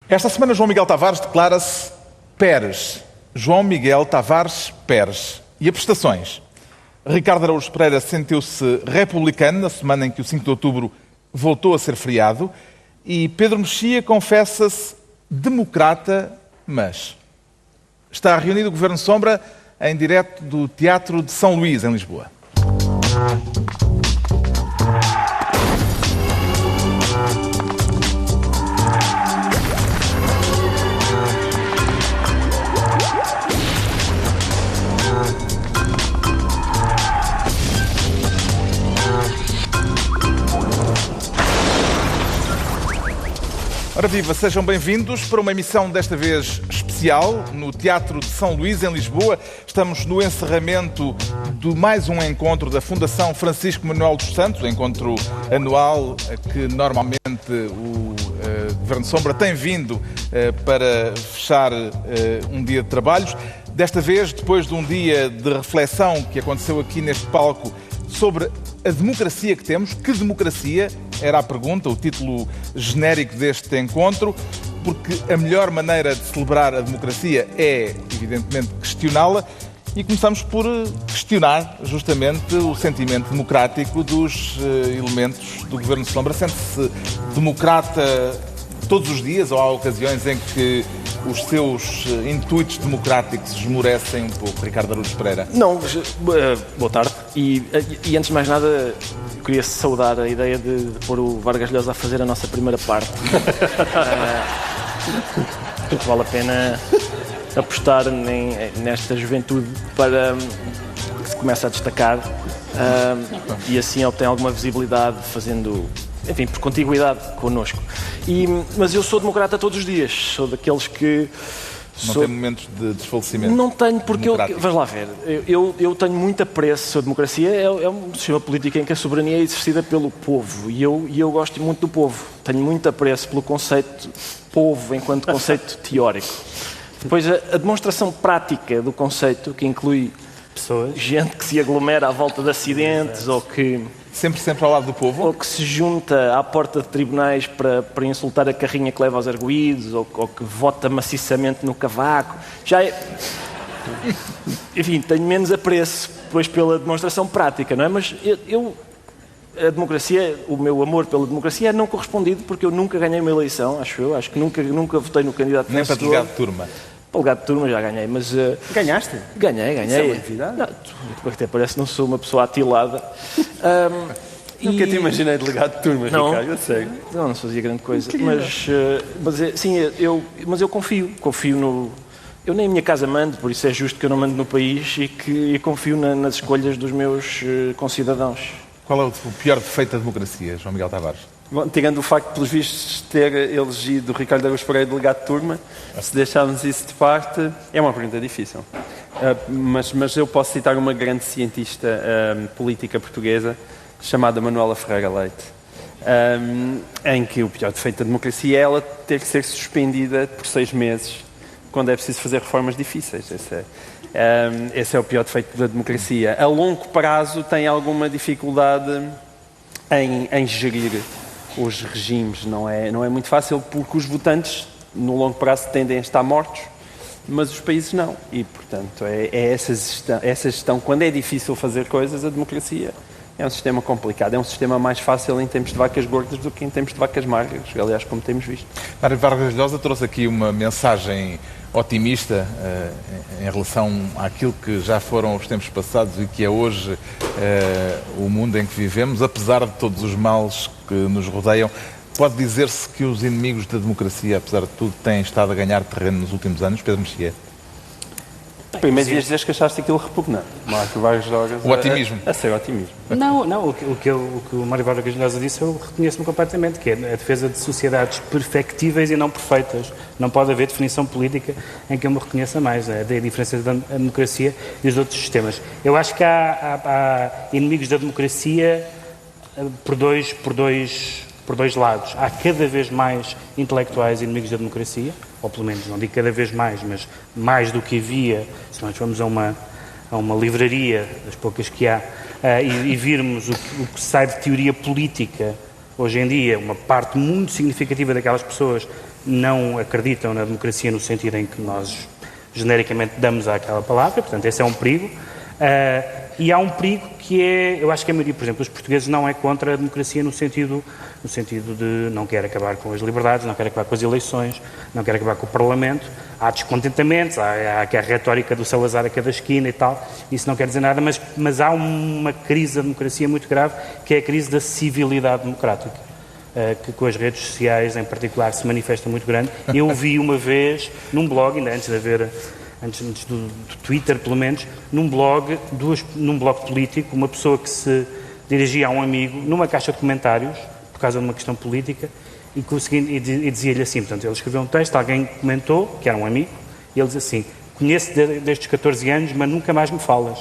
Esta semana, João Miguel Tavares declara-se Pérez. João Miguel Tavares Pérez. E a prestações? Ricardo Araújo Pereira sentiu-se republicano na semana em que o 5 de outubro voltou a ser feriado. E Pedro Mexia confessa-se democrata, mas... Está reunido o Governo Sombra em direto do Teatro de São Luís, em Lisboa. Ora viva, sejam bem-vindos para uma emissão desta vez especial no Teatro de São Luís, em Lisboa. Estamos no encerramento de mais um encontro da Fundação Francisco Manuel dos Santos, encontro anual que normalmente o Governo Sombra tem vindo para fechar um dia de trabalhos. Desta vez, depois de um dia de reflexão que aconteceu aqui neste palco sobre a democracia que temos. Que democracia? Era a pergunta, o título genérico deste encontro, porque a melhor maneira de celebrar a democracia é, evidentemente, questioná-la. E começamos por questionar justamente o sentimento democrático dos elementos do Governo Sombra. Sente-se democrata todos os dias ou há ocasiões em que os seus intuitos democráticos esmorecem um pouco? Ricardo Araújo Pereira. Não, boa tarde. E antes de mais nada, eu queria saudar a ideia de pôr o Vargas Llosa a fazer a nossa primeira parte. Porque vale a pena apostar nesta juventude para que se comece a destacar e assim obtém alguma visibilidade fazendo... Enfim, por contiguidade connosco. Mas eu sou democrata todos os dias. Sou daqueles que... Não tem momentos de desfalecimento? Não tenho, porque vais lá ver. Eu tenho muito apreço. A democracia é um sistema político em que a soberania é exercida pelo povo. E eu gosto muito do povo. Tenho muito apreço pelo conceito povo enquanto conceito teórico. Depois, a demonstração prática do conceito, que inclui pessoas, gente que se aglomera à volta de acidentes ou que... Sempre ao lado do povo? Ou que se junta à porta de tribunais para insultar a carrinha que leva aos arguídos, ou que vota maciçamente no cavaco. Já é... Enfim, tenho menos apreço depois pela demonstração prática, não é? Mas a democracia, o meu amor pela democracia é não correspondido, porque eu nunca ganhei uma eleição, acho eu. Acho que nunca votei no candidato nem para delegado de turma? Para delegado de turma já ganhei, mas... Ganhaste? Ganhei. Isso é uma novidade? Não, até parece que não sou uma pessoa atilada. Nunca te imaginei delegado de turma, não, Ricardo, eu sei. Não fazia grande coisa. Mas eu confio no... Eu nem a minha casa mando, por isso é justo que eu não mando no país e confio nas escolhas dos meus concidadãos. Qual é o pior defeito da democracia, João Miguel Tavares? Bom, tirando o facto, pelos vistos, de ter elegido o Ricardo Araújo Pereira delegado de turma, se deixarmos isso de parte, é uma pergunta difícil. Mas eu posso citar uma grande cientista política portuguesa, chamada Manuela Ferreira Leite, em que o pior defeito da democracia é ela ter que ser suspendida por 6 meses, quando é preciso fazer reformas difíceis. Esse é o pior defeito da democracia. A longo prazo tem alguma dificuldade em gerir os regimes. Não é muito fácil, porque os votantes, no longo prazo, tendem a estar mortos, mas os países não. E, portanto, é essa gestão. Quando é difícil fazer coisas, a democracia é um sistema complicado. É um sistema mais fácil em tempos de vacas gordas do que em tempos de vacas magras, aliás, como temos visto. Mário Vargas Llosa trouxe aqui uma mensagem otimista em relação àquilo que já foram os tempos passados e que é hoje o mundo em que vivemos, apesar de todos os males que nos rodeiam. Pode dizer-se que os inimigos da democracia, apesar de tudo, têm estado a ganhar terreno nos últimos anos? Pedro Mexia. Primeiro devias dizer que achaste aquilo repugnante. Marco Vargas Llosa. O otimismo. A ser otimismo. Não, o que o Mário Vargas Llosa disse eu reconheço-me completamente, que é a defesa de sociedades perfectíveis e não perfeitas. Não pode haver definição política em que eu me reconheça mais, da diferença da democracia e dos outros sistemas. Eu acho que há inimigos da democracia por dois lados. Há cada vez mais intelectuais inimigos da democracia, ou pelo menos, não digo cada vez mais, mas mais do que havia, se nós formos a uma livraria, das poucas que há, e virmos o que sai de teoria política hoje em dia, uma parte muito significativa daquelas pessoas não acreditam na democracia no sentido em que nós genericamente damos àquela palavra, portanto esse é um perigo. E há um perigo que é, eu acho que a maioria, por exemplo, os portugueses não é contra a democracia no sentido de não quer acabar com as liberdades, não quer acabar com as eleições, não quer acabar com o Parlamento. Há descontentamentos, há a retórica do Salazar a cada esquina e tal, isso não quer dizer nada, mas há uma crise da democracia muito grave, que é a crise da civilidade democrática, que com as redes sociais em particular se manifesta muito grande. Eu vi uma vez, num blog, ainda antes de haver... antes do Twitter, pelo menos, num blog político, uma pessoa que se dirigia a um amigo numa caixa de comentários, por causa de uma questão política, e dizia-lhe assim, portanto, ele escreveu um texto, alguém comentou, que era um amigo, e ele diz assim: conheço desde os 14 anos, mas nunca mais me falas.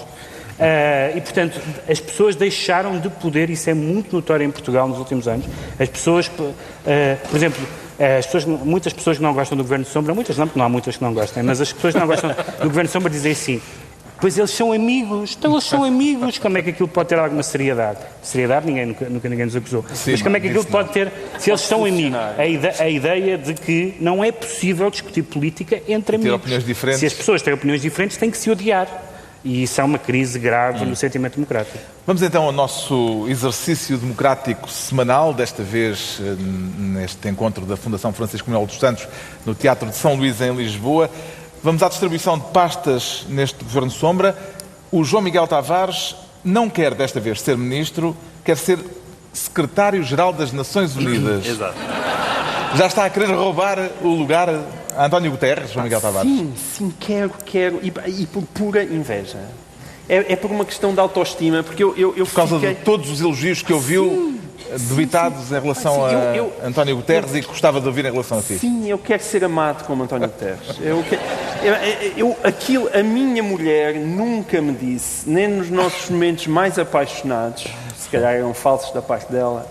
E, portanto, as pessoas deixaram de poder, isso é muito notório em Portugal nos últimos anos, as pessoas, por exemplo... muitas pessoas que não gostam do Governo de Sombra, muitas não, porque não há muitas que não gostem, mas as pessoas que não gostam do Governo de Sombra dizem assim: pois eles são amigos, então eles são amigos, como é que aquilo pode ter alguma seriedade? Seriedade nunca ninguém nos acusou. Sim, mas como é que aquilo pode ter, se eles são amigos? A ideia de que não é possível discutir política entre amigos. Opiniões diferentes. Se as pessoas têm opiniões diferentes, têm que se odiar. E isso é uma crise grave no sentimento democrático. Vamos então ao nosso exercício democrático semanal, desta vez neste encontro da Fundação Francisco Manuel dos Santos, no Teatro de São Luís, em Lisboa. Vamos à distribuição de pastas neste Governo Sombra. O João Miguel Tavares não quer desta vez ser ministro, quer ser secretário-geral das Nações Unidas. Exato. Já está a querer roubar o lugar a António Guterres, João Miguel Tavares? Sim, quero, e por pura inveja. É por uma questão de autoestima, porque eu por causa de todos os elogios que ouviu, debitados em relação a António Guterres e que gostava de ouvir em relação a si. Sim, eu quero ser amado como António Guterres. A minha mulher nunca me disse, nem nos nossos momentos mais apaixonados, se calhar eram falsos da parte dela,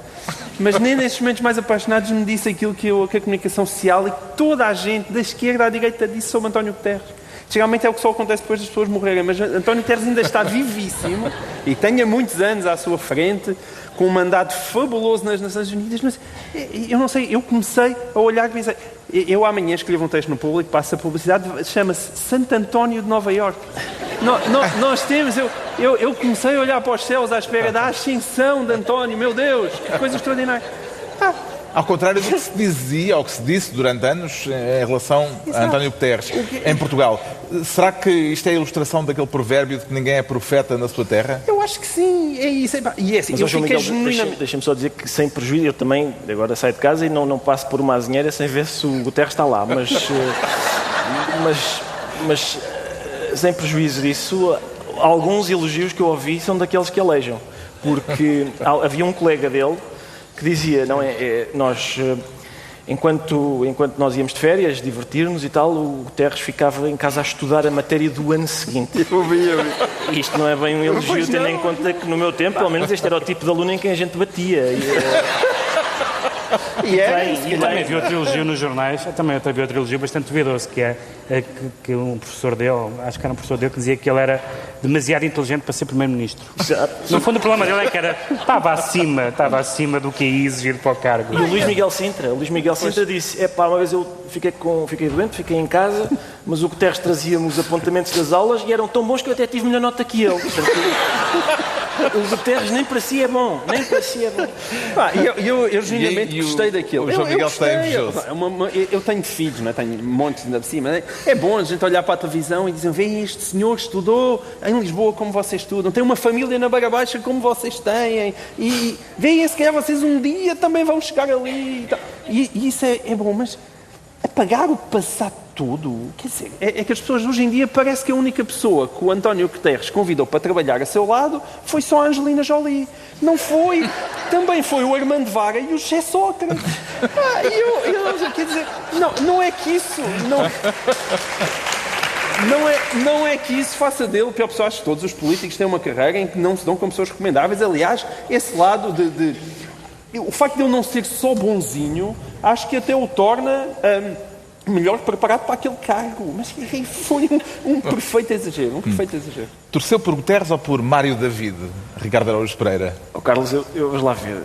mas nem nesses momentos mais apaixonados me disse aquilo que a comunicação social e que toda a gente, da esquerda à direita, disse sobre António Guterres. Geralmente é o que só acontece depois das pessoas morrerem, mas António Guterres ainda está vivíssimo e tem há muitos anos à sua frente, com um mandato fabuloso nas Nações Unidas, mas eu não sei, eu comecei a olhar e pensei, eu amanhã escrevo um texto no Público, passo a publicidade, chama-se Santo António de Nova Iorque. Nós temos, eu comecei a olhar para os céus à espera da ascensão de António, meu Deus, que coisa extraordinária. Ao contrário do que se dizia, ou que se disse durante anos em relação a António Guterres, em Portugal. Será que isto é a ilustração daquele provérbio de que ninguém é profeta na sua terra? Eu acho que sim, é isso. E é assim, mas, eu fiquei genuinamente... Deixa-me só dizer que, sem prejuízo, eu também agora saio de casa e não passo por uma azinheira sem ver se o Guterres está lá, mas sem prejuízo disso, alguns elogios que eu ouvi são daqueles que alejam, porque havia um colega dele que dizia, nós, enquanto nós íamos de férias, divertir-nos e tal, o Guterres ficava em casa a estudar a matéria do ano seguinte. Eu vi. E isto não é bem um elogio, tendo em conta que no meu tempo, pelo menos, este era o tipo de aluno em quem a gente batia. E também vi outro elogio nos jornais, também vi outro elogio bastante duvidoso, que é que um professor dele, acho que era um professor dele, que dizia que ele era demasiado inteligente para ser primeiro-ministro. No fundo, o problema dele é que estava acima do que é exigido para o cargo. E o Luís Miguel Sintra disse, uma vez eu fiquei doente, fiquei em casa, mas o Guterres trazia-me os apontamentos das aulas e eram tão bons que eu até tive melhor nota que ele. Portanto, o Guterres nem para si é bom. Eu genuinamente gostei daquilo. O João Miguel está invejoso. Eu tenho filhos, não é? Tenho montes ainda de cima. É bom a gente olhar para a televisão e dizer, vê, este senhor estudou em Lisboa como vocês estudam, tem uma família na Beira Baixa como vocês têm, e veem, se calhar vocês um dia também vão chegar ali. E isso é bom, mas apagar o passado tudo, quer dizer, é que as pessoas hoje em dia parece que a única pessoa que o António Guterres convidou para trabalhar a seu lado foi só a Angelina Jolie. Não foi, também foi o Armando Vara e o José Sócrates. Quer dizer, não é que isso, não é que isso faça dele a pior pessoa. Acho que todos os políticos têm uma carreira em que não se dão como pessoas recomendáveis. Aliás, esse lado o facto de ele não ser só bonzinho, acho que até o torna melhor preparado para aquele cargo. Mas foi um perfeito exagero. Torceu por Guterres ou por Mário David, Ricardo Araújo Pereira? Carlos, eu vou lá ver.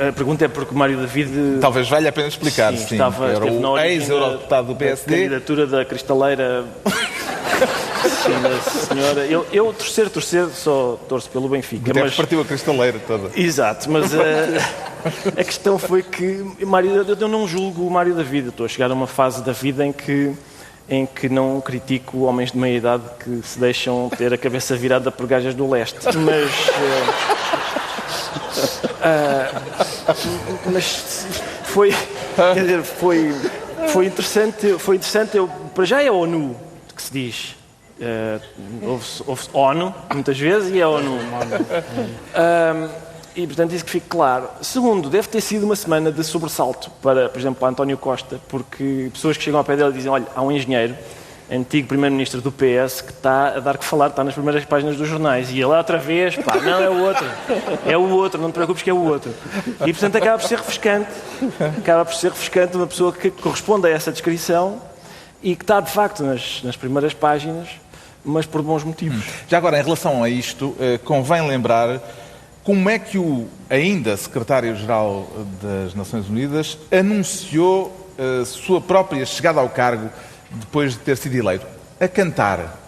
A pergunta é porque o Mário David... Talvez valha a pena explicar, sim. Era o ex-eurodeputado do PSD. Candidatura da cristaleira... Sim, da senhora. Eu torcer, só torço pelo Benfica. Até partiu a cristaleira toda. Exato, mas a questão foi que eu não julgo o Mário David. Eu estou a chegar a uma fase da vida em que não critico homens de meia idade que se deixam ter a cabeça virada por gajas do leste. Mas foi interessante. Para já é a ONU que se diz. Ouve-se ONU muitas vezes e é ONU. E portanto isso que fique claro. Segundo, deve ter sido uma semana de sobressalto para, por exemplo, para António Costa, porque pessoas que chegam ao pé dele dizem: olha, há um engenheiro, antigo primeiro-ministro do PS, que está a dar que falar, está nas primeiras páginas dos jornais, e ele outra vez, pá, não, é o outro, não te preocupes que é o outro. E portanto acaba por ser refrescante uma pessoa que corresponde a essa descrição e que está de facto nas primeiras páginas, mas por bons motivos. Já agora, em relação a isto, convém lembrar como é que o ainda secretário-geral das Nações Unidas anunciou a sua própria chegada ao cargo depois de ter sido eleito, a cantar.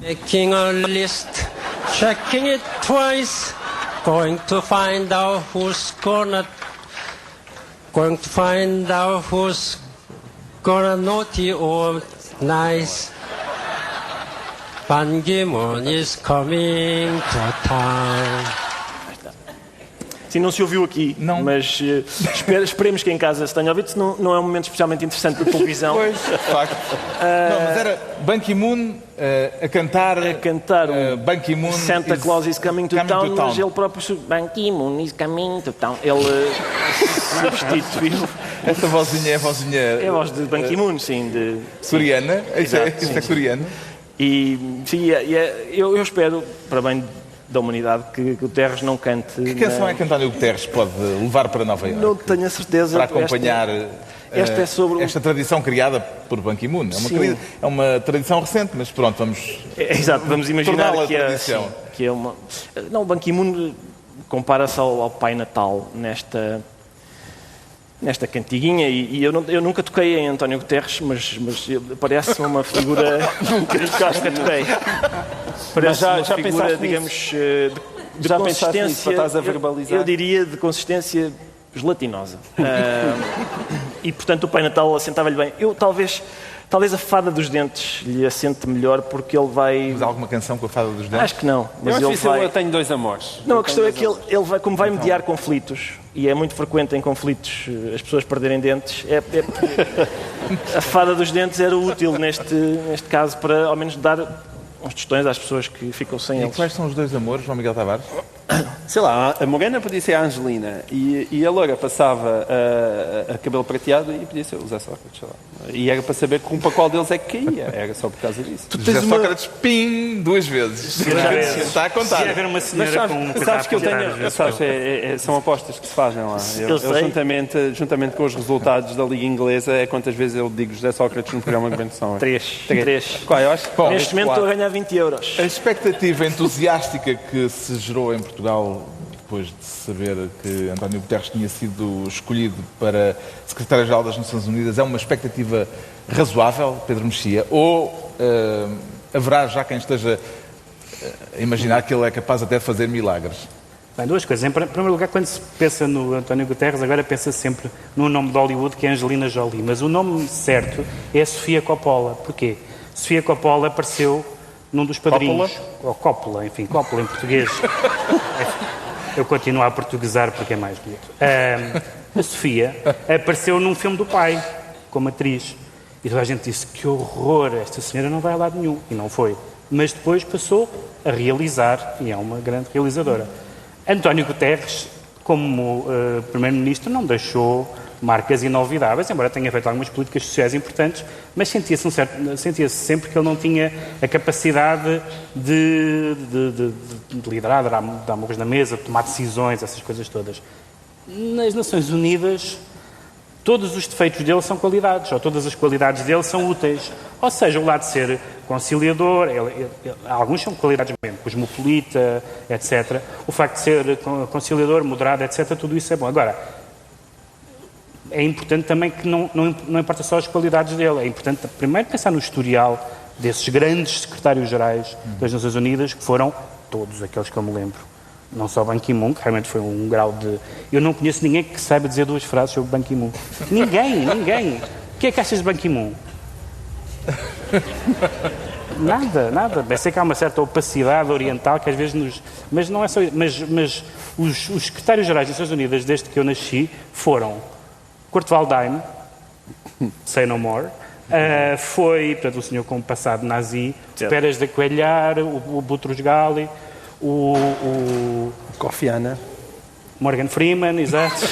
Making a list, checking it twice, going to find out who's gonna naughty or nice. Ban Ki-moon is coming to town. Sim, não se ouviu aqui, não. Mas esperemos que em casa se tenha ouvido, se não é um momento especialmente interessante da televisão. Pois, de facto. Não, mas era Ban Ki-moon a cantar Ban Ki-moon Santa Claus is coming to town, mas ele próprio Ban Ki-moon is coming to town. Ele substituiu. Esta vozinha é a vozinha... É a voz de Ban Ki-moon, sim. Coreana? Isso é coreano? E sim, eu espero, para bem da humanidade, que Guterres não cante... Que canção é que António Guterres pode levar para Nova Iorque? Não tenho a certeza. Para acompanhar esta é sobre esta tradição criada por Ban Ki-moon. É uma tradição recente, mas pronto, vamos... Exato, vamos imaginar que tradição. É uma... Não, Ban Ki-moon compara-se ao Pai Natal nesta cantiguinha, e eu nunca toquei em António Guterres, mas parece uma figura... Nunca toquei. Parece uma figura, digamos, de consistência... Estás a verbalizar? Eu diria de consistência gelatinosa. E, portanto, o Pai Natal assentava-lhe bem. Talvez a Fada dos Dentes lhe assente melhor, porque ele vai... Mas há alguma canção com a Fada dos Dentes? Acho que não. Mas eu tenho dois amores. Não, a questão é que ele vai, como vai mediar conflitos, e é muito frequente em conflitos as pessoas perderem dentes, a Fada dos Dentes era útil neste caso para, ao menos, dar uns tostões às pessoas que ficam sem eles. E quais são os dois amores, João Miguel Tavares? Sei lá, a morena podia ser a Angelina e a loura passava a cabelo prateado e podia ser o Zé Sócrates, sei lá. E era para saber para qual deles é que caía, era só por causa disso. Tu tens Sócrates, pim, 2 vezes. Está a contar. Se haver uma senhora sabes que eu tenho, são apostas que se fazem lá. Eu juntamente com os resultados da Liga Inglesa, é quantas vezes eu digo José Sócrates no programa de Benção. 3. Qual, eu acho? Bom, neste momento estou a ganhar 20 euros. A expectativa entusiástica que se gerou em Portugal depois de saber que António Guterres tinha sido escolhido para secretário-geral das Nações Unidas é uma expectativa razoável, Pedro Mexia? Ou haverá já quem esteja a imaginar que ele é capaz até de fazer milagres? Bem, duas coisas. Em primeiro lugar, quando se pensa no António Guterres, agora pensa sempre no nome de Hollywood, que é Angelina Jolie. Mas o nome certo é Sofia Coppola. Porquê? Sofia Coppola apareceu num dos padrinhos. Ou Coppola, enfim, Coppola em português. Eu continuo a portuguesar porque é mais bonito. A Sofia apareceu num filme do pai, como atriz. E toda a gente disse, que horror, esta senhora não vai a lado nenhum. E não foi. Mas depois passou a realizar, e é uma grande realizadora. António Guterres, como primeiro-ministro, não deixou marcas inolvidáveis, embora tenha feito algumas políticas sociais importantes, mas sentia-se sempre que ele não tinha a capacidade de liderar, de dar uma coisa na mesa, de tomar decisões, essas coisas todas. Nas Nações Unidas, todos os defeitos dele são qualidades, ou todas as qualidades dele são úteis. Ou seja, o lado de ser conciliador, alguns são qualidades mesmo, cosmopolita, etc. O facto de ser conciliador, moderado, etc., tudo isso é bom. Agora, é importante também que não importa só as qualidades dele, é importante primeiro pensar no historial desses grandes secretários-gerais das Nações Unidas, que foram todos aqueles que eu me lembro. Não só Ban Ki-moon, que realmente foi um grau de... Eu não conheço ninguém que saiba dizer 2 frases sobre Ban Ki-moon. Ninguém. O que é que achas de Ban Ki-moon? Nada. Bem, sei que há uma certa opacidade oriental que às vezes nos... Mas não é só isso. Mas os secretários-gerais das Nações Unidas, desde que eu nasci, foram Kurt Waldheim, Say No More, foi, portanto, o senhor com um passado nazi, Pérez de Coelhar, o Boutros Ghali, o Kofi Annan, Morgan Freeman, exato.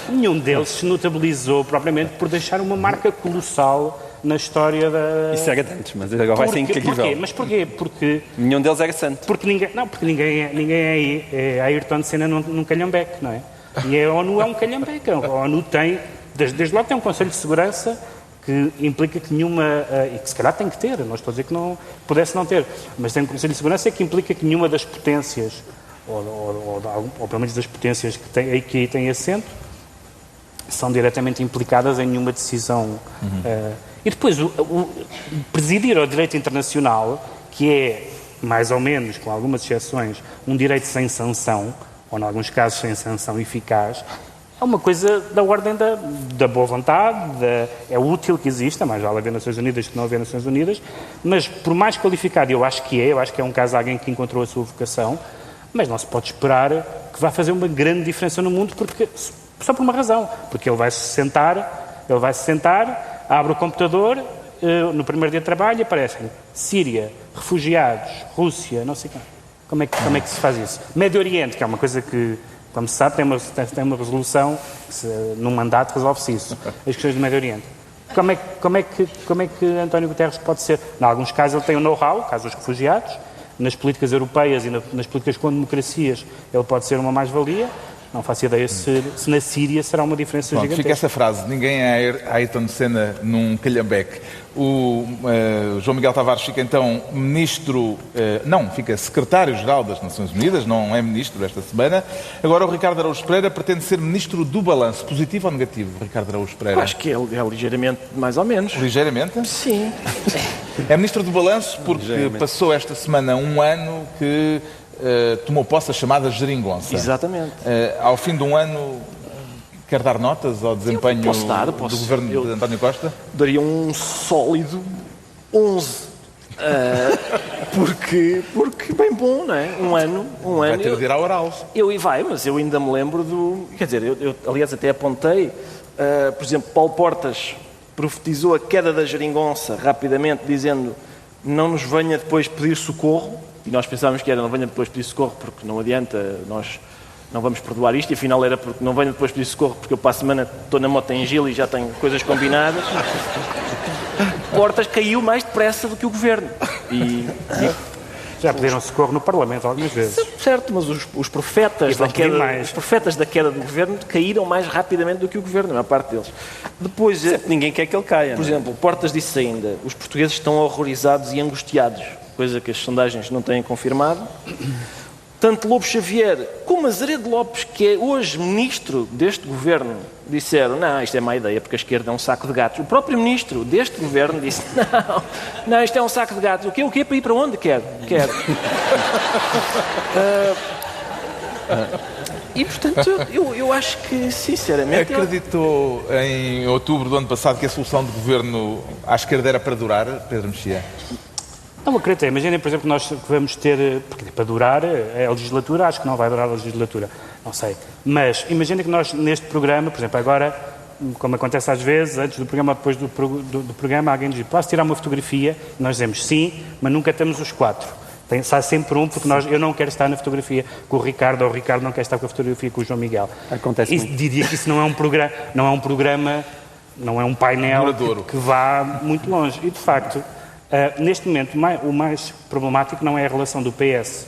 Nenhum deles se notabilizou propriamente por deixar uma marca colossal na história da... Isso era antes, mas agora vai ser incrível. Porquê? Mas porquê? Porque... Nenhum deles era santo. Porque ninguém é Ayrton Senna num calhambeque, não é? E a ONU é um calhambeque. A ONU tem, desde logo tem um Conselho de Segurança que implica que nenhuma, e que se calhar tem que ter, não estou a dizer que não pudesse não ter, mas tem um Conselho de Segurança que implica que nenhuma das potências, ou pelo menos das potências que aí têm assento, são diretamente implicadas em nenhuma decisão. E depois, presidir ao direito internacional, que é, mais ou menos, com algumas exceções, um direito sem sanção, ou, em alguns casos, sem sanção eficaz, é uma coisa da ordem da boa vontade, é útil que exista, mais vale haver Nações Unidas que não haver Nações Unidas, mas por mais qualificado, eu acho que é um caso de alguém que encontrou a sua vocação, mas não se pode esperar que vá fazer uma grande diferença no mundo, só por uma razão, porque ele vai se sentar, abre o computador, no primeiro dia de trabalho aparecem Síria, refugiados, Rússia, não sei como é que se faz isso. Médio Oriente, que é uma coisa que, como se sabe, tem uma resolução que num mandato resolve-se isso, as questões do Médio Oriente. Como é que António Guterres pode ser? Em alguns casos ele tem um know-how, caso dos refugiados, nas políticas europeias e nas políticas com democracias ele pode ser uma mais-valia. Não faço ideia se na Síria será uma diferença gigantesca. Fica essa frase, ninguém é Ayrton Senna num calhambeque. O João Miguel Tavares fica então fica secretário-geral das Nações Unidas, não é ministro esta semana. Agora o Ricardo Araújo Pereira pretende ser ministro do balanço. Positivo ou negativo, Ricardo Araújo Pereira? Acho que é ligeiramente mais ou menos. Ligeiramente? Sim. É ministro do balanço porque passou esta semana um ano que tomou posse a chamada geringonça. Exatamente. Ao fim de um ano, quer dar notas ao desempenho do governo de António Costa? Daria um sólido 11. Porque bem bom, não é? Um ano. Vai ter de ir ao oral. Mas eu ainda me lembro do... Quer dizer, eu aliás até apontei, por exemplo, Paulo Portas profetizou a queda da geringonça rapidamente, dizendo não nos venha depois pedir socorro. E nós pensávamos que não venha depois pedir socorro porque não adianta, nós não vamos perdoar isto, e afinal era porque não venha depois pedir socorro porque eu para a semana estou na moto em Gil e já tenho coisas combinadas. Portas caiu mais depressa do que o Governo. Já pediram socorro no Parlamento algumas vezes. Certo, mas os profetas da queda do Governo caíram mais rapidamente do que o Governo, a maior parte deles. Depois, ninguém quer que ele caia. Por exemplo, Portas disse ainda, os portugueses estão horrorizados e angustiados, coisa que as sondagens não têm confirmado. Tanto Lobo Xavier como Azeredo Lopes, que é hoje ministro deste governo, disseram, não, isto é má ideia, porque a esquerda é um saco de gatos. O próprio ministro deste governo disse, não, isto é um saco de gatos. O quê? Para ir para onde? Quero. E, portanto, eu acho que, sinceramente... Acreditou em outubro do ano passado que a solução de governo à esquerda era para durar, Pedro Mexia? Não acredito. Imaginem, por exemplo, nós vamos ter, porque para durar a legislatura, acho que não vai durar a legislatura, não sei. Mas imaginem que nós, neste programa, por exemplo, agora, como acontece às vezes, antes do programa ou depois do programa, alguém diz, posso tirar uma fotografia? E nós dizemos sim, mas nunca estamos os 4. Sai sempre um, porque eu não quero estar na fotografia com o Ricardo, ou o Ricardo não quer estar com a fotografia com o João Miguel. Acontece muito. Diria que isso não é um programa, não é um painel que vá muito longe. E, de facto... neste momento, o mais problemático não é a relação do PS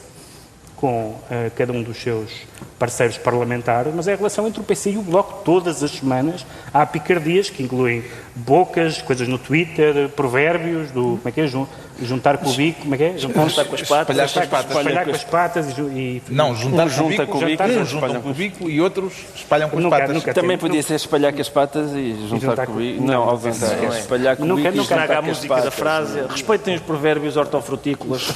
com cada um dos seus parceiros parlamentares, mas é a relação entre o PC e o Bloco. Todas as semanas há picardias que incluem bocas, coisas no Twitter, provérbios do, como é que é, juntar com o bico, como é que é? Juntar com as patas. Espalhar com as patas e... Não, juntar com o bico, uns juntam com o bico e outros espalham com as patas. Também podia ser espalhar com as patas e juntar com o bico. Não, obviamente, é espalhar com o bico e juntar traga a com as música da patas. frase, respeitem os provérbios hortofrutícolas.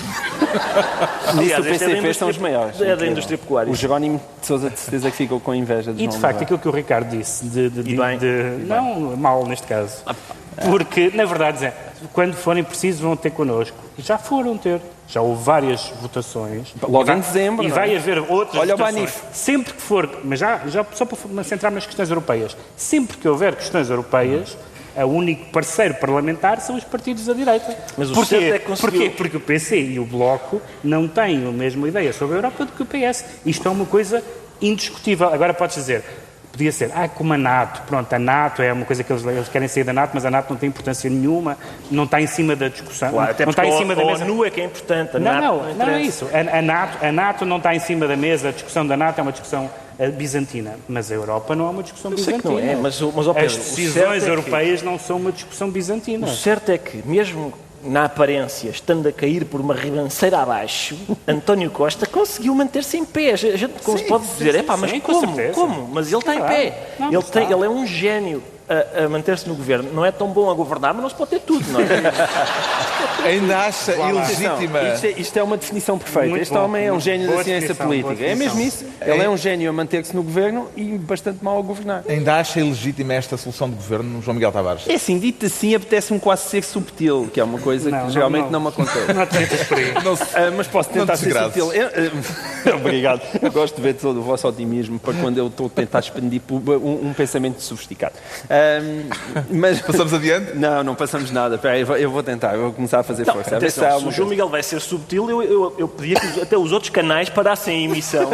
Nisso o PCP são os maiores. É da indústria pecuária. O Jerónimo de Sousa de certeza que ficou com inveja de E de facto, aquilo que o Ricardo disse, não mal neste caso, porque na verdade, quando forem precisos vão ter connosco. Já foram ter. Já houve várias votações. Logo em dezembro. E vai haver outras Olha votações. o Banif. Sempre que for, mas já só para me centrar nas questões europeias, sempre que houver questões europeias, o único parceiro parlamentar são os partidos da direita. Mas o Porquê? certo é que conseguiu... Porquê? Porque o PC e o Bloco não têm a mesma ideia sobre a Europa do que o PS. Isto é uma coisa indiscutível. Agora podes dizer, podia ser, como a NATO, pronto, a NATO é uma coisa que eles querem sair da NATO, mas a NATO não tem importância nenhuma, não está em cima da discussão. Claro, até não porque está em cima da mesa. A ONU é que é importante. Não é isso. A NATO não está em cima da mesa, a discussão da NATO é uma discussão bizantina, mas a Europa não é uma discussão bizantina. Não é, mas ó Pedro, as decisões europeias não são uma discussão bizantina. O certo é que, mesmo na aparência, estando a cair por uma ribanceira abaixo, António Costa conseguiu manter-se em pé. A gente pode dizer, mas como? Mas ele está em pé. Ele é um gênio a manter-se no governo. Não é tão bom a governar, mas não se pode ter tudo, não é? Ainda acha ilegítima... Isto é uma definição perfeita. Este homem é um gênio da ciência política. É mesmo isso. Ele é um gênio a manter-se no governo e bastante mau a governar. Ainda acha ilegítima esta solução de governo, João Miguel Tavares? É assim, dito assim, apetece-me quase ser subtil, que é uma coisa que geralmente não me acontece. Não tentas por aí. Mas posso tentar ser subtil. Obrigado. Eu gosto de ver todo o vosso otimismo para quando eu estou a tentar expandir um pensamento sofisticado. Mas... Passamos adiante? Não passamos nada. Espera aí, eu vou tentar, eu vou começar a fazer força. Atenção, se o João Miguel vai ser subtil, eu pedia que até os outros canais parassem a emissão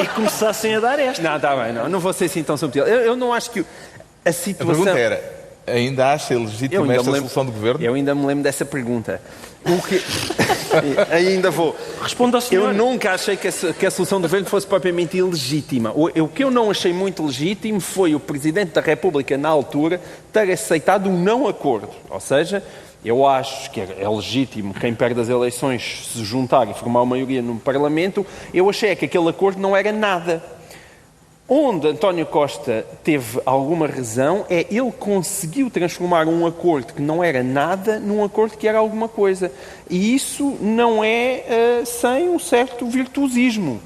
e começassem a dar esta. Não, está bem, não vou ser assim tão subtil. Eu não acho que a situação... A pergunta era, ainda acha ilegítima esta solução de governo? Eu ainda me lembro dessa pergunta. Ainda vou. Responda ao senhor. Eu nunca achei que a solução do governo fosse propriamente ilegítima. O que eu não achei muito legítimo foi o Presidente da República, na altura, ter aceitado um não acordo. Ou seja, eu acho que é legítimo quem perde as eleições se juntar e formar uma maioria no Parlamento. Eu achei que aquele acordo não era nada. Onde António Costa teve alguma razão é ele conseguiu transformar um acordo que não era nada num acordo que era alguma coisa. E isso não é sem um certo virtuosismo.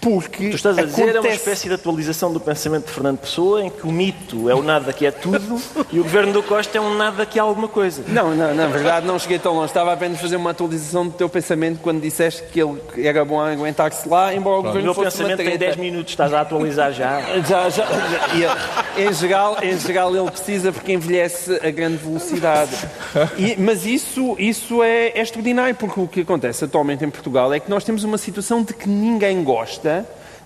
Porque tu estás a dizer é uma espécie de atualização do pensamento de Fernando Pessoa, em que o mito é o nada que é tudo e o governo do Costa é um nada que é alguma coisa. Não, na verdade não cheguei tão longe. Estava apenas a fazer uma atualização do teu pensamento quando disseste que ele era bom aguentar-se lá, embora o governo fosse uma treta. O meu pensamento tem 10 minutos, estás a atualizar já. Em geral ele precisa porque envelhece a grande velocidade. Mas isso é extraordinário, porque o que acontece atualmente em Portugal é que nós temos uma situação de que ninguém gosta,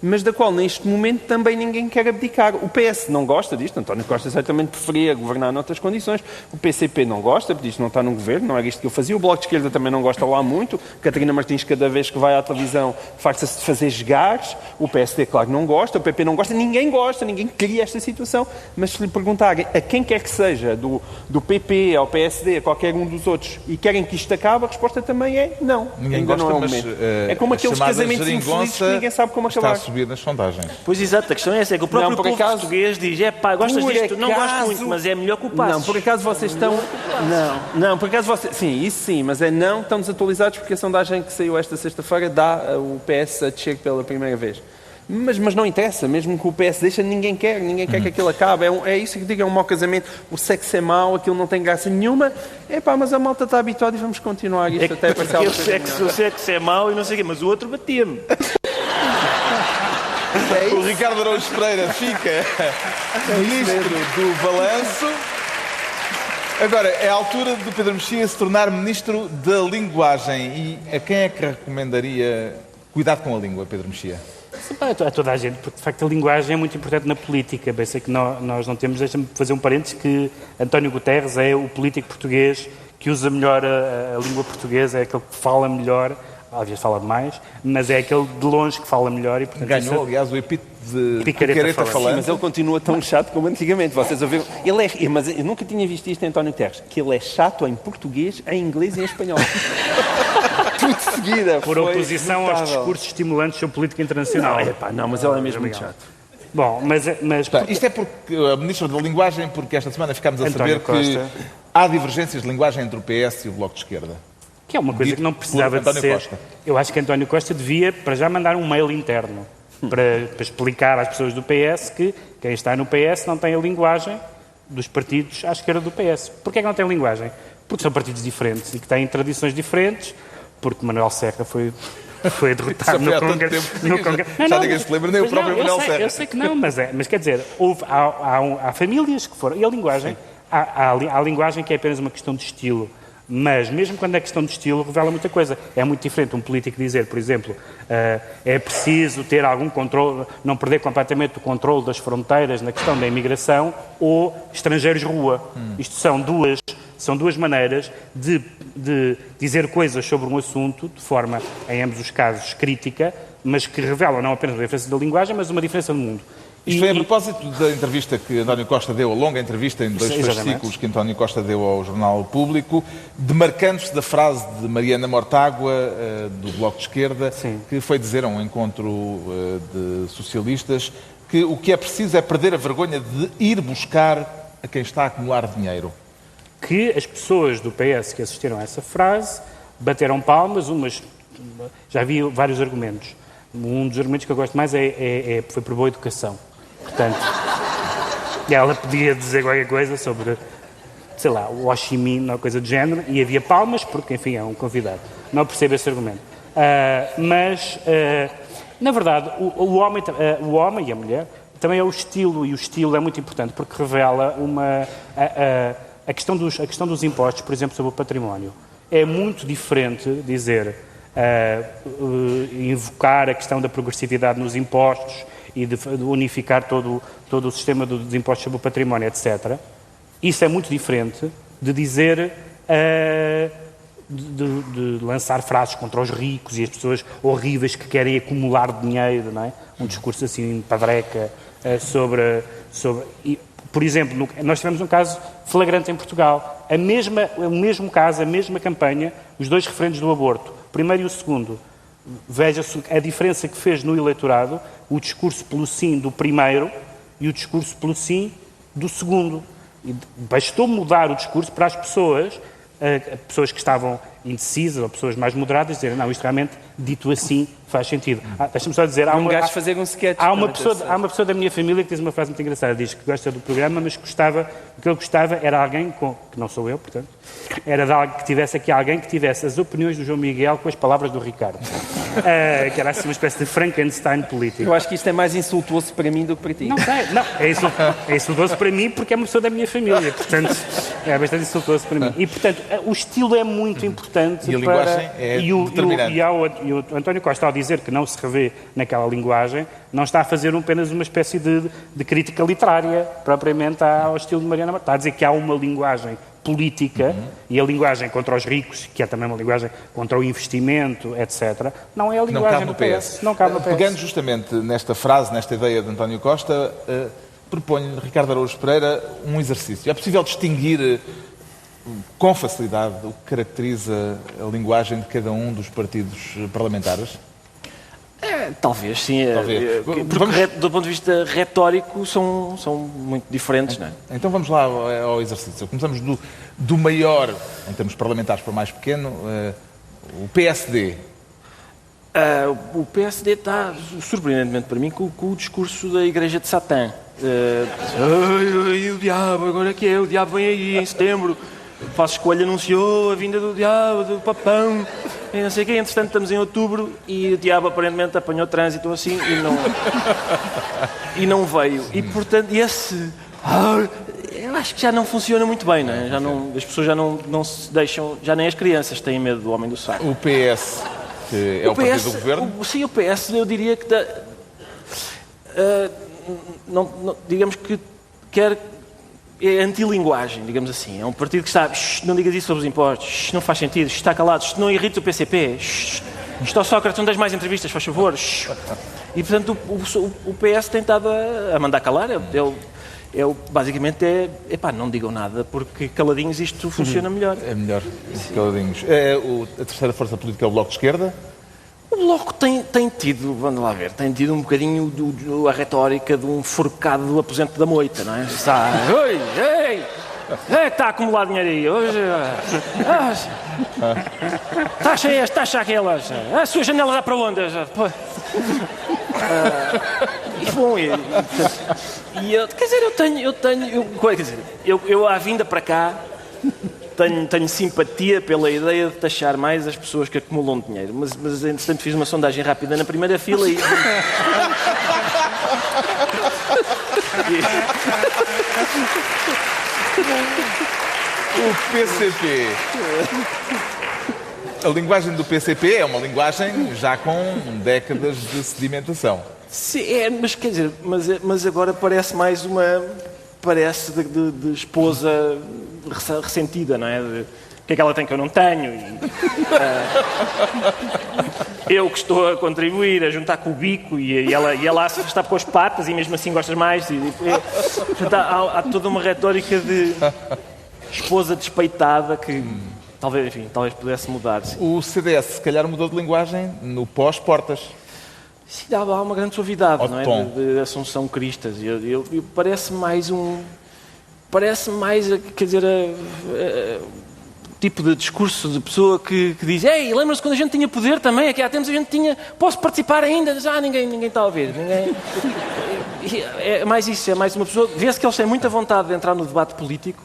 mas da qual neste momento também ninguém quer abdicar. O PS não gosta disto, António Costa certamente preferia governar noutras condições, o PCP não gosta, porque isto não está no governo, não era isto que eu fazia, o Bloco de Esquerda também não gosta lá muito, Catarina Martins cada vez que vai à televisão farta-se de fazer esgares, o PSD claro não gosta, o PP não gosta, ninguém queria esta situação, mas se lhe perguntarem a quem quer que seja, do PP ao PSD, a qualquer um dos outros, e querem que isto acabe, a resposta também é não. Ninguém ainda gosta, não é o mas momento. É como aqueles casamentos infelizes que ninguém sabe como acabar. Está a subir nas sondagens. Pois exato, a questão é essa, é que o próprio povo português diz, gostas disto? Não gosto muito, mas é melhor que o Passos. Não, por acaso vocês estão... Não, por acaso vocês... Sim, isso sim, mas estão desatualizados porque a sondagem que saiu esta sexta-feira dá o PS a descer pela primeira vez. Mas não interessa, mesmo que o PS deixa, ninguém quer que aquilo acabe. É isso que digo, é um mau casamento. O sexo é mau, aquilo não tem graça nenhuma. Mas a malta está habituada e vamos continuar isto até para o sexo é mau e não sei o quê, mas o outro batia-me. O Ricardo Araújo Pereira fica ministro do Balanço. Agora, é a altura do Pedro Mexia se tornar ministro da Linguagem. E a quem é que recomendaria cuidado com a língua, Pedro Mexia? A toda a gente, porque de facto a linguagem é muito importante na política. Bem, sei que nós não temos, deixa-me fazer um parênteses, que António Guterres é o político português que usa melhor a língua portuguesa, é aquele que fala melhor às vezes fala demais, mas é aquele de longe que fala melhor e, portanto, Ganhou, aliás, o epíteto de Picareta falante. Sim, mas ele continua tão chato como antigamente. Vocês ouviram? Mas eu nunca tinha visto isto em António Guterres, que ele é chato em português, em inglês e em espanhol. Tudo de seguida. por oposição aos discursos estimulantes sobre política internacional. Não, mas ele é mesmo muito chato. Bom, mas Tá, isto é porque a Ministra da Linguagem, porque esta semana ficámos a António saber que Costa. há divergências de linguagem entre o PS e o Bloco de Esquerda. que é uma coisa Dito que não precisava por de António ser. Costa. Eu acho que António Costa devia, para já, mandar um mail interno para explicar às pessoas do PS que quem está no PS não tem a linguagem dos partidos à esquerda do PS. Porquê é que não tem linguagem? Porque são partidos diferentes e que têm tradições diferentes, porque Manuel Serra foi derrotado no Congresso. Já ninguém se lembra, nem o próprio Manuel Serra. Eu sei que não, mas quer dizer, há famílias que foram. E a linguagem, há linguagem que é apenas uma questão de estilo. Mas, mesmo quando é questão de estilo, revela muita coisa. É muito diferente um político dizer, por exemplo, é preciso ter algum controle, não perder completamente o controle das fronteiras na questão da imigração, ou estrangeiros rua. Isto são duas maneiras de dizer coisas sobre um assunto, de forma, em ambos os casos, crítica, mas que revelam não apenas uma diferença da linguagem, mas uma diferença do mundo. Isto foi a propósito da entrevista que António Costa deu, a longa entrevista em 2 fascículos que António Costa deu ao Jornal Público, demarcando-se da frase de Mariana Mortágua, do Bloco de Esquerda, Sim. que foi dizer a um encontro de socialistas que o que é preciso é perder a vergonha de ir buscar a quem está a acumular dinheiro. Que as pessoas do PS que assistiram a essa frase bateram palmas, já vi vários argumentos. Um dos argumentos que eu gosto mais foi por boa educação. Portanto, ela podia dizer qualquer coisa sobre, sei lá, o Ho Chi Minh ou coisa do género, e havia palmas, porque, enfim, é um convidado. Não percebo esse argumento. Na verdade, o homem e a mulher também é o estilo, e o estilo é muito importante, porque revela a questão dos impostos, por exemplo, sobre o património. É muito diferente dizer, invocar a questão da progressividade nos impostos e de unificar todo o sistema dos impostos sobre o património, etc. Isso é muito diferente de dizer, de lançar frases contra os ricos e as pessoas horríveis que querem acumular dinheiro, não é? Um discurso assim, padreca, por exemplo, nós tivemos um caso flagrante em Portugal. O mesmo caso, a mesma campanha, os 2 referendos do aborto, o primeiro e o segundo. Veja-se a diferença que fez no eleitorado o discurso pelo sim do primeiro e o discurso pelo sim do segundo. E bastou mudar o discurso para as pessoas que estavam indecisas ou pessoas mais moderadas dizerem, não, isto realmente, dito assim, faz sentido. Deixa-me só dizer... fazer um sketch. Há uma pessoa da minha família que diz uma frase muito engraçada, diz que gosta do programa, mas o que ele gostava era alguém, que não sou eu, portanto, era de alguém que tivesse aqui alguém que tivesse as opiniões do João Miguel com as palavras do Ricardo. Que era assim uma espécie de Frankenstein político. Eu acho que isto é mais insultuoso para mim do que para ti. Não, é insultuoso para mim porque é uma pessoa da minha família, portanto, é bastante insultuoso para mim. E, portanto, o estilo é muito importante e a linguagem é determinante. E o António Costa, ao dizer que não se revê naquela linguagem, não está a fazer apenas uma espécie de crítica literária, propriamente ao estilo de Mariana Mortágua. Está a dizer que há uma linguagem política e a linguagem contra os ricos, que é também uma linguagem contra o investimento, etc., não é a linguagem do PS. Não cabe no PS. Pegando justamente nesta frase, nesta ideia de António Costa, proponho-lhe, Ricardo Araújo Pereira, um exercício. É possível distinguir com facilidade o que caracteriza a linguagem de cada um dos partidos parlamentares? Talvez, sim. Talvez. Porque, do ponto de vista retórico, são muito diferentes, não é? Então vamos lá ao exercício. Começamos do maior, em termos parlamentares, para o mais pequeno, o PSD. O PSD está, surpreendentemente para mim, com o discurso da Igreja de Satã. Ai, o diabo, agora que é? O diabo vem aí em setembro. Passos Coelho anunciou a vinda do diabo, do papão, e não sei o quê. Entretanto, estamos em outubro e o diabo aparentemente apanhou trânsito assim e não veio. E, portanto, eu acho que já não funciona muito bem, não é? As pessoas já não se deixam, já nem as crianças têm medo do homem do saco. O PS, que é o partido do governo? Sim, o PS, eu diria que digamos que quer... É antilinguagem, digamos assim. É um partido que está... não digas isso sobre os impostos. Não faz sentido. Está calado. Não irrita o PCP. Sócrates, não tens mais entrevistas, faz favor. E, portanto, o PS tem estado a mandar calar. Basicamente não digam nada, porque caladinhos isto funciona melhor. É melhor, caladinhos. A terceira força política é o Bloco de Esquerda? O Bloco tem tido, vamos lá ver, tem tido um bocadinho a retórica de um forcado do aposento da moita, não é? Está a acumular dinheiro aí. Hoje, taxa esta, taxa aquelas. A sua janela dá para onde? Eu à vinda para cá tenho simpatia pela ideia de taxar mais as pessoas que acumulam dinheiro, mas entretanto fiz uma sondagem rápida na primeira fila e... O PCP. A linguagem do PCP é uma linguagem já com décadas de sedimentação. Sim, mas quer dizer, mas agora parece mais uma... Parece de esposa ressentida, não é? O que é que ela tem que eu não tenho? Eu que estou a contribuir, a juntar com o bico e ela se está com as patas e mesmo assim gostas mais. Portanto, há toda uma retórica de esposa despeitada que talvez pudesse mudar. Sim. O CDS, se calhar, mudou de linguagem no pós-portas. Sim, há uma grande suavidade, não é? Tom. De Assunção Cristas. Parece mais, quer dizer, tipo de discurso de pessoa que diz: ei, lembra-se quando a gente tinha poder também? Aqui há tempos a gente tinha, posso participar ainda? Ninguém está a ouvir. É mais isso, é mais uma pessoa. Vê-se que eles têm muita vontade de entrar no debate político,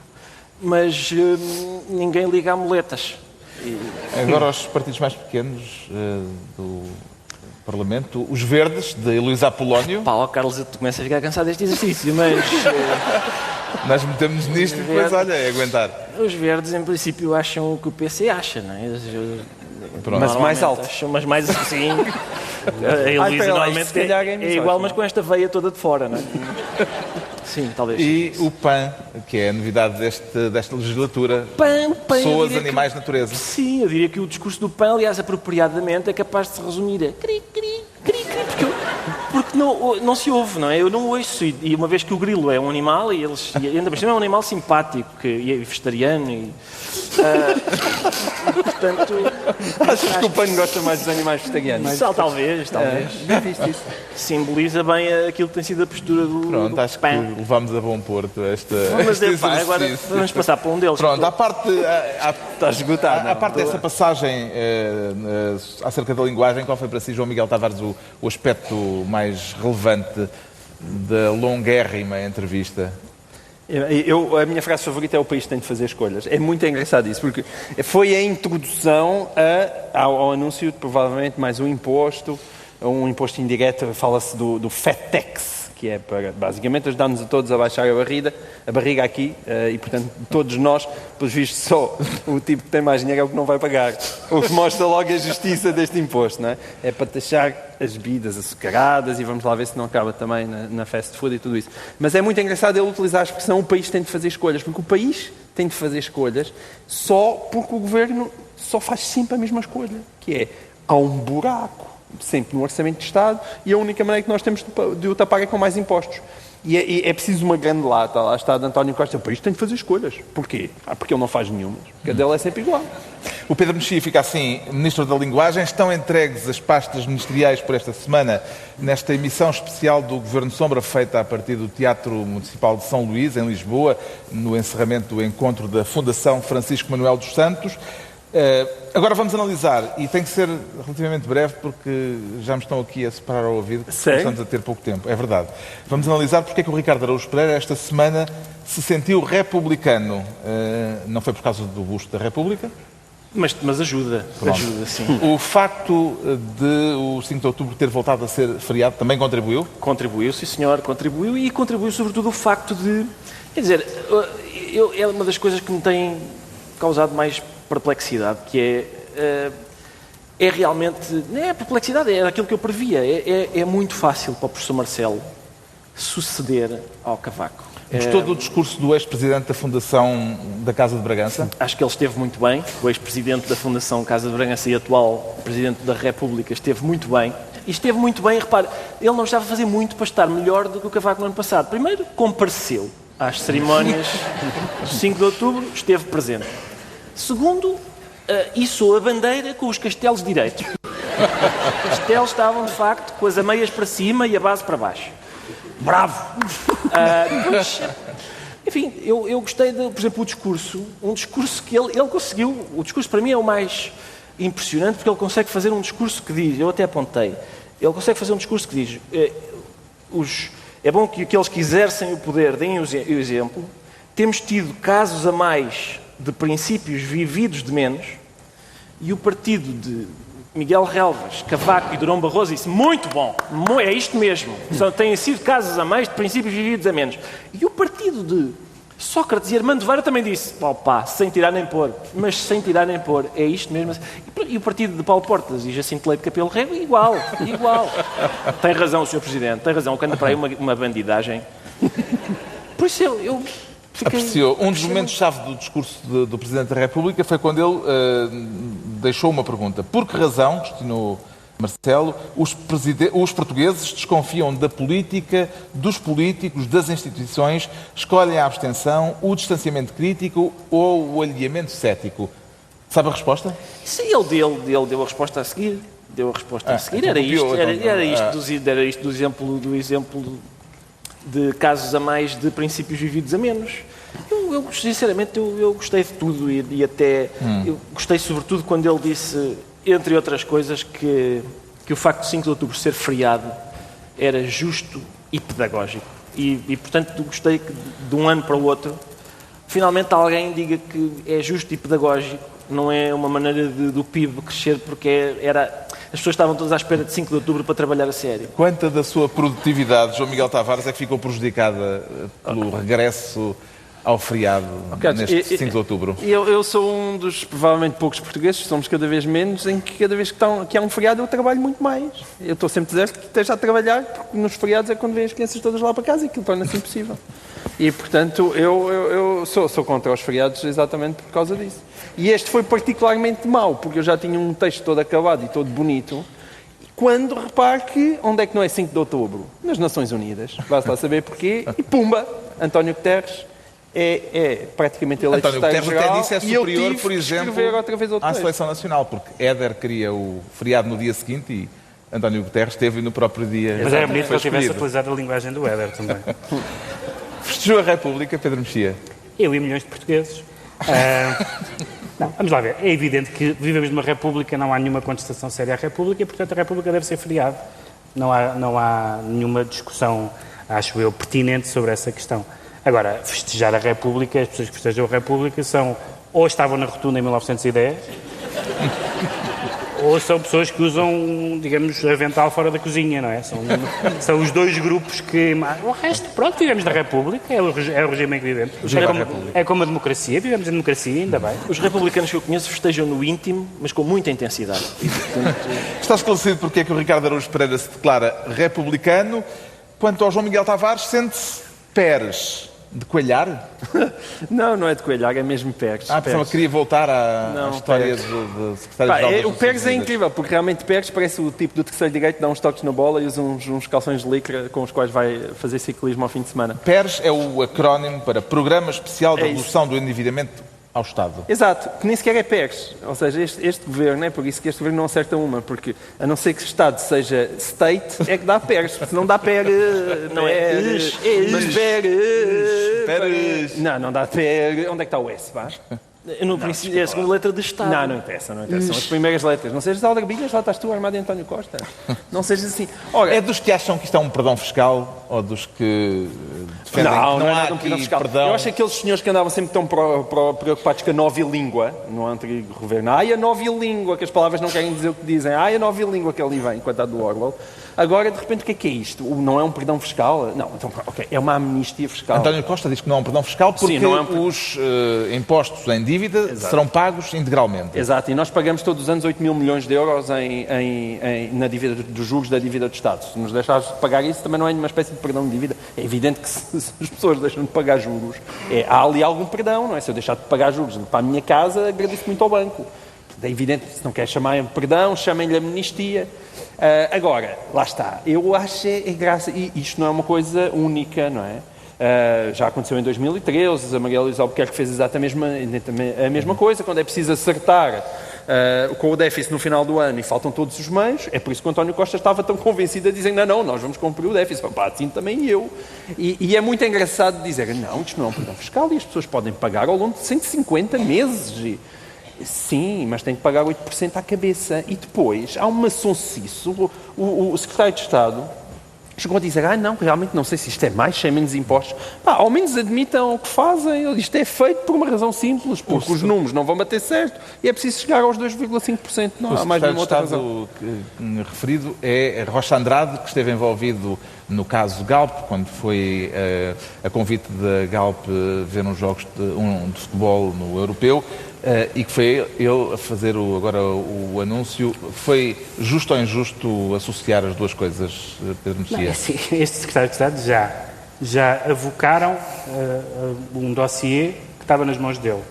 mas ninguém liga a muletas. Agora os partidos mais pequenos do Parlamento, os Verdes, de Heloísa Apolónio. Carlos, tu começas a ficar cansado deste exercício, mas... Nós metemos nisto e depois, olha, é aguentar. Os Verdes, em princípio, acham o que o PC acha, não é? Mas mais alto. Acham, mas mais assim... A Heloísa normalmente é igual, mas com esta veia toda de fora, não é? Sim, talvez. E o PAN, que é a novidade desta legislatura. PAN, pessoas, animais, natureza. Sim, eu diria que o discurso do PAN, aliás, apropriadamente, é capaz de se resumir a cri, cri, cri, cri, porque não se ouve, não é? Eu não ouço, e uma vez que o grilo é um animal, e ainda por cima é um animal simpático, e é vegetariano, portanto... Acho que o PAN gosta mais dos animais vegetarianos. Talvez. Bem visto isso. Simboliza bem aquilo que tem sido a postura do acho PAN. que levamos a bom porto este agora vamos passar para um deles. Pronto, à parte... Está esgotado. À parte dessa passagem acerca da linguagem, qual foi para si, João Miguel Tavares, o aspecto mais relevante da longuérrima entrevista? A minha frase favorita é: o país tem de fazer escolhas. É muito engraçado isso, porque foi a introdução ao anúncio de provavelmente mais um imposto indireto. Fala-se do Fat Tax, que é para basicamente ajudar-nos a todos a baixar a barriga aqui, e portanto todos nós, pelos vistos, só o tipo que tem mais dinheiro é o que não vai pagar, o que mostra logo a justiça deste imposto, não é? É para taxar as bebidas açucaradas, e vamos lá ver se não acaba também na fast food e tudo isso. Mas é muito engraçado ele utilizar a expressão: o país tem de fazer escolhas, porque o país tem de fazer escolhas só porque o governo só faz sempre a mesma escolha, que é: há um buraco sempre no Orçamento de Estado, e a única maneira que nós temos de o tapar é com mais impostos. E é preciso uma grande lata. Lá está de António Costa: o país tem de fazer escolhas. Porquê? Porque ele não faz nenhuma. Porque a dele é sempre igual. O Pedro Mexia fica assim, Ministro da Linguagem. Estão entregues as pastas ministeriais por esta semana, nesta emissão especial do Governo Sombra, feita a partir do Teatro Municipal de São Luís, em Lisboa, no encerramento do encontro da Fundação Francisco Manuel dos Santos. Agora vamos analisar, e tem que ser relativamente breve porque já me estão aqui a separar ao ouvido, estamos a ter pouco tempo, é verdade. Vamos analisar porque é que o Ricardo Araújo Pereira esta semana se sentiu republicano. Não foi por causa do busto da República? Mas ajuda, sim. O facto de o 5 de outubro ter voltado a ser feriado também contribuiu? Contribuiu, sim senhor, contribuiu, e contribuiu sobretudo o facto de... Quer dizer, é uma das coisas que me tem causado mais perplexidade, que é realmente... Não é perplexidade, é aquilo que eu previa. É muito fácil para o professor Marcelo suceder ao Cavaco. Gostou do discurso do ex-presidente da Fundação da Casa de Bragança? Acho que ele esteve muito bem. O ex-presidente da Fundação Casa de Bragança e atual presidente da República esteve muito bem. E esteve muito bem, repare, ele não estava a fazer muito para estar melhor do que o Cavaco no ano passado. Primeiro, compareceu às cerimónias do 5 de outubro, esteve presente. Segundo, içou a bandeira com os castelos direitos. Os castelos estavam, de facto, com as ameias para cima e a base para baixo. Bravo! Depois, enfim, eu gostei, por exemplo, o discurso. Um discurso que ele conseguiu. O discurso, para mim, é o mais impressionante, porque ele consegue fazer um discurso que diz, eu até apontei, ele consegue fazer um discurso que diz, é bom que aqueles que exercem o poder deem o exemplo, temos tido casos a mais de princípios vividos de menos, e o partido de Miguel Relvas, Cavaco e Durão Barroso disse, muito bom, é isto mesmo, têm sido casos a mais de princípios vividos a menos. E o partido de Sócrates e Armando Vara também disse, opa, sem tirar nem pôr, mas sem tirar nem pôr, é isto mesmo. E o partido de Paulo Portas e Jacinto Leite de Capelo Rego, igual. Tem razão o Sr. Presidente, tem razão, quando para aí uma bandidagem. Por isso eu fiquei... Apreciou. Um dos momentos-chave do discurso do Presidente da República foi quando ele deixou uma pergunta. Por que razão, questionou Marcelo, os portugueses desconfiam da política, dos políticos, das instituições, escolhem a abstenção, o distanciamento crítico ou o alheamento cético? Sabe a resposta? Sim, ele deu a resposta a seguir. Era isto do exemplo de casos a mais de princípios vividos a menos. Eu sinceramente, eu gostei de tudo e até... Eu gostei sobretudo quando ele disse... entre outras coisas, que o facto de 5 de outubro ser feriado era justo e pedagógico. E portanto, gostei que de um ano para o outro, finalmente alguém diga que é justo e pedagógico, não é uma maneira do PIB crescer, porque as pessoas estavam todas à espera de 5 de outubro para trabalhar a sério. Quanta da sua produtividade, João Miguel Tavares, é que ficou prejudicada pelo regresso ao feriado neste 5 de outubro? Eu sou um dos, provavelmente, poucos portugueses, somos cada vez menos, em que cada vez que há um feriado eu trabalho muito mais. Eu estou sempre a dizer que esteja a trabalhar, porque nos feriados é quando vêm as crianças todas lá para casa e aquilo torna-se impossível. E, portanto, eu sou contra os feriados exatamente por causa disso. E este foi particularmente mau, porque eu já tinha um texto todo acabado e todo bonito, quando repare que, onde é que não é 5 de outubro? Nas Nações Unidas. Basta lá saber porquê. E pumba, António Guterres é praticamente eleito Secretário-Geral, disse é superior, por exemplo, à texto. Seleção Nacional, porque Éder queria o feriado no dia seguinte e António Guterres esteve no próprio dia. Mas era bonito que ele tivesse utilizado a linguagem do Éder também. Festejou a República, Pedro Mexia? Eu e milhões de portugueses. Não, vamos lá ver. É evidente que vivemos numa República, não há nenhuma contestação séria à República e, portanto, a República deve ser feriado. Não há nenhuma discussão, acho eu, pertinente sobre essa questão. Agora, festejar a República, as pessoas que festejam a República ou estavam na rotunda em 1910, ou são pessoas que usam, digamos, avental fora da cozinha, não é? São os dois grupos que... O resto, pronto, vivemos da República, é o regime em que vivemos. É como a democracia, vivemos em democracia, ainda bem. Os republicanos que eu conheço festejam no íntimo, mas com muita intensidade. E, portanto... Está esclarecido porque é que o Ricardo Araújo Pereira se declara republicano. Quanto ao João Miguel Tavares, sente-se Pérez de coelhar? Não é de coelhar, é mesmo Pérez. Pensava que queria voltar à história do secretário-geral. O Pérez é incrível, porque realmente Pérez parece o tipo do terceiro direito, dá uns toques na bola e usa uns calções de licra com os quais vai fazer ciclismo ao fim de semana. Pérez é o acrónimo para Programa Especial de Redução do Endividamento ao Estado. Exato, que nem sequer é PERS. Ou seja, este governo, é por isso que este governo não acerta uma, porque a não ser que o Estado seja state, é que dá PERS. Se não dá PER, não é mas PER. Não dá PER. Onde é que está o S, vá? No princípio é a segunda letra de Estado. Não interessa. São as primeiras letras. Não sejas aldrabilhas, lá estás tu armado em António Costa. Não sejas assim. Ora, é dos que acham que isto é um perdão fiscal ou dos que defendem que não há aqui perdão? Eu acho que aqueles senhores que andavam sempre tão preocupados com a novilíngua, no antigo governo, a novilíngua, que as palavras não querem dizer o que dizem, a novilíngua que ali vem, enquanto há do Orwell, Agora, de repente, o que é isto? Não é um perdão fiscal? Não, então, ok, é uma amnistia fiscal. António Costa diz que não é um perdão fiscal porque os impostos em dívida serão pagos integralmente. Exato, e nós pagamos todos os anos 8 mil milhões de euros na dívida dos juros da dívida do Estado. Se nos deixares de pagar isso, também não é uma espécie de perdão de dívida. É evidente que se as pessoas deixam de pagar juros, há ali algum perdão, não é? Se eu deixar de pagar juros para a minha casa, agradeço muito ao banco. É evidente que se não quer chamar perdão, chamem-lhe amnistia. Agora, lá está, eu acho é graça, e isto não é uma coisa única, não é? Já aconteceu em 2013, a Maria Luísa Albuquerque fez exatamente a mesma coisa, quando é preciso acertar com o déficit no final do ano e faltam todos os meios, é por isso que o António Costa estava tão convencido a dizer, não, nós vamos cumprir o déficit, assim também eu. E é muito engraçado dizer, não, isto não é um perdão fiscal e as pessoas podem pagar ao longo de 150 meses. Sim, mas tem que pagar 8% à cabeça. E depois, há uma sonsice. O secretário de Estado chegou a dizer, não, realmente não sei se isto é mais, se é menos impostos. Ao menos admitam o que fazem. Isto é feito por uma razão simples, porque os números não vão bater certo e é preciso chegar aos 2,5%. Não há mais nenhuma outra razão. O secretário de Estado referido é Rocha Andrade, que esteve envolvido no caso Galp, quando foi a convite da Galp ver uns jogos de futebol no Europeu, e que foi ele a fazer agora o anúncio. Foi justo ou injusto associar as duas coisas, Pedro Mexia? Assim, este secretário de Estado já avocaram um dossiê que estava nas mãos dele.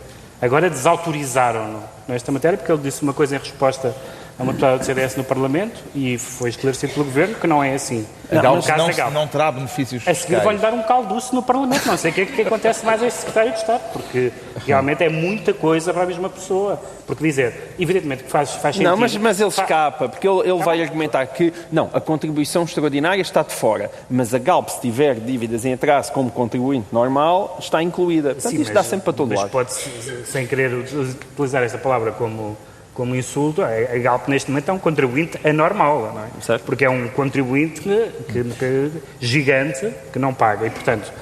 Agora desautorizaram-no nesta matéria, porque ele disse uma coisa em resposta a uma deputada do CDS no Parlamento e foi esclarecido pelo Governo que não é assim. A Galp não terá benefícios fiscais. A seguir vai-lhe dar um calduço no Parlamento. Não sei o que acontece mais a este secretário de Estado, porque realmente é muita coisa para a mesma pessoa. Porque dizer, evidentemente que faz sentido... Não, mas ele escapa, porque ele vai argumentar que, não, a contribuição extraordinária está de fora, mas a Galp, se tiver dívidas em atraso como contribuinte normal, está incluída. Portanto, isto dá sempre para todo lado. Mas pode-se, sem querer utilizar essa palavra como insulto, a Galp neste momento é um contribuinte anormal, não é? Certo. Porque é um contribuinte que gigante que não paga e, portanto,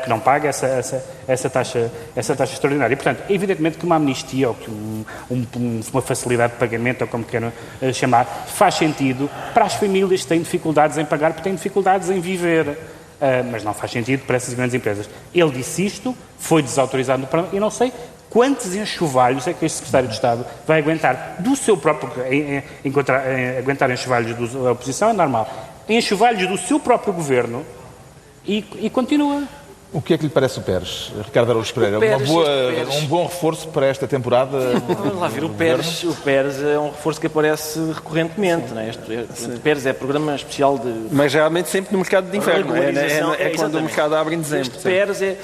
que não paga essa taxa extraordinária. E, portanto, evidentemente que uma amnistia ou que uma facilidade de pagamento, ou como queiram chamar, faz sentido para as famílias que têm dificuldades em pagar porque têm dificuldades em viver. Mas não faz sentido para essas grandes empresas. Ele disse isto, foi desautorizado no Parlamento, e não sei quantos enxovalhos é que este secretário de Estado vai aguentar do seu próprio... aguentar enxovalhos da oposição é normal. Enxovalhos do seu próprio governo e continua. O que é que lhe parece o Pérez, Ricardo Araújo Pereira? Um bom reforço para esta temporada? Vamos lá ver, o Pérez é um reforço que aparece recorrentemente. Não é? O Pérez é programa especial de... Mas realmente sempre no mercado de inverno. É quando o mercado abre em dezembro. Este Pérez é...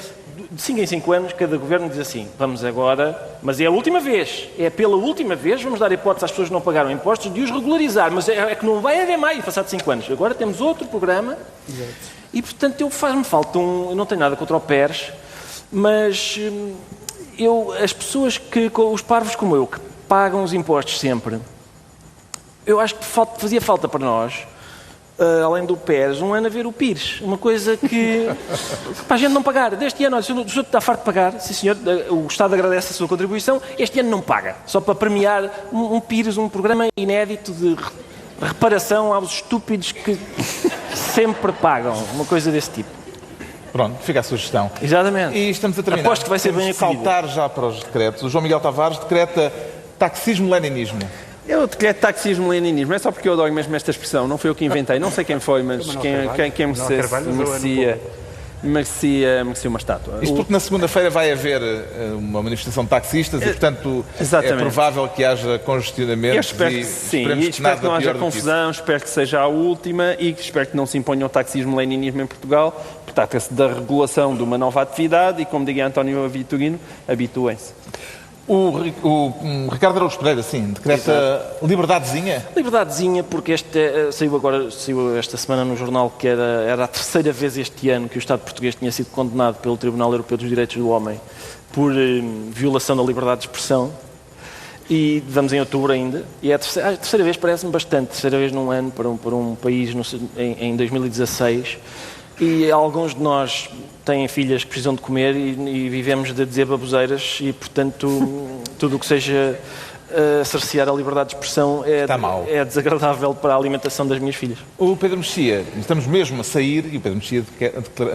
De 5 em 5 anos, cada governo diz assim, vamos agora, mas é a última vez, é pela última vez, vamos dar hipótese às pessoas que não pagaram impostos de os regularizar, mas é que não vai haver mais, passados 5 anos. Agora temos outro programa. Exato. E, portanto, faz-me falta eu não tenho nada contra o Pérez, mas as pessoas os parvos como eu, que pagam os impostos sempre, eu acho que fazia falta para nós, além do Pérez, um ano a ver o Pires. Uma coisa que para a gente não pagar. Deste ano, olha, se o senhor está farto de pagar, sim senhor, o Estado agradece a sua contribuição, este ano não paga. Só para premiar um Pires, um programa inédito de reparação aos estúpidos que sempre pagam. Uma coisa desse tipo. Pronto, fica a sugestão. Exatamente. E estamos a terminar. Aposto que vai ser bem acolhido. Saltar já para os decretos. O João Miguel Tavares decreta taxismo-leninismo. Eu decreto taxismo-leninismo, é só porque eu adoro mesmo esta expressão, não foi eu que inventei, não sei quem foi, mas quem merecia uma estátua. Isto porque na segunda-feira vai haver uma manifestação de taxistas e, portanto, é provável que haja congestionamento. Eu espero que sim, e espero que não haja confusão, espero que seja a última e espero que não se imponha o taxismo-leninismo em Portugal, porque trata-se da regulação de uma nova atividade e, como diria António Vitorino, habituem-se. O Ricardo Araújo Pereira, sim, decreta liberdadezinha? Liberdadezinha, porque saiu esta semana no jornal que era a terceira vez este ano que o Estado português tinha sido condenado pelo Tribunal Europeu dos Direitos do Homem por violação da liberdade de expressão. E vamos em outubro ainda. E a terceira vez parece-me bastante, terceira vez num ano para um país em 2016. E alguns de nós têm filhas que precisam de comer e vivemos de dizer baboseiras e, portanto, tudo o que seja cercear a liberdade de expressão Está mal. é desagradável para a alimentação das minhas filhas. O Pedro Mexia, estamos mesmo a sair e o Pedro Mexia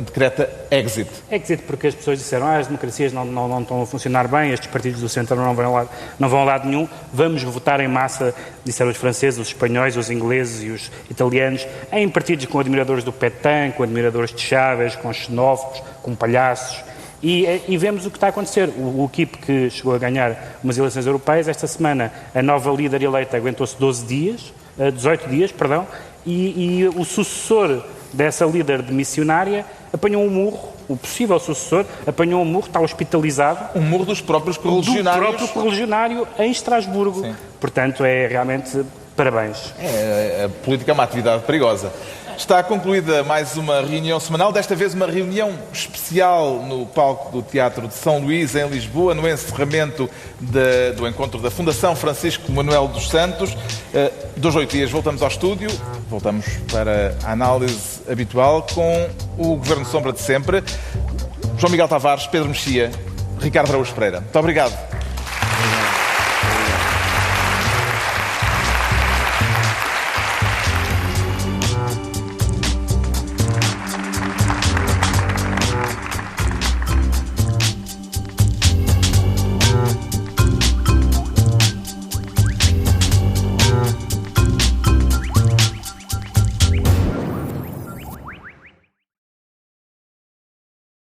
decreta exit. Exit porque as pessoas disseram as democracias não estão a funcionar bem, estes partidos do centro não vão a lado nenhum, vamos votar em massa, disseram os franceses, os espanhóis, os ingleses e os italianos, em partidos com admiradores do Petain, com admiradores de Chávez, com xenófobos, com palhaços. E vemos o que está a acontecer. O UKIP, que chegou a ganhar umas eleições europeias, esta semana a nova líder eleita aguentou-se 18 dias, e o sucessor dessa líder demissionária apanhou um murro, o possível sucessor apanhou um murro, está hospitalizado. Um murro dos próprios correligionários. Do próprio correligionário em Estrasburgo. Sim. Portanto, é realmente parabéns. A política é uma atividade perigosa. Está concluída mais uma reunião semanal, desta vez uma reunião especial no palco do Teatro de São Luís, em Lisboa, no encerramento do encontro da Fundação Francisco Manuel dos Santos. 2 a 8 dias voltamos ao estúdio, voltamos para a análise habitual com o Governo Sombra de sempre. João Miguel Tavares, Pedro Mexia, Ricardo Araújo Pereira. Muito obrigado.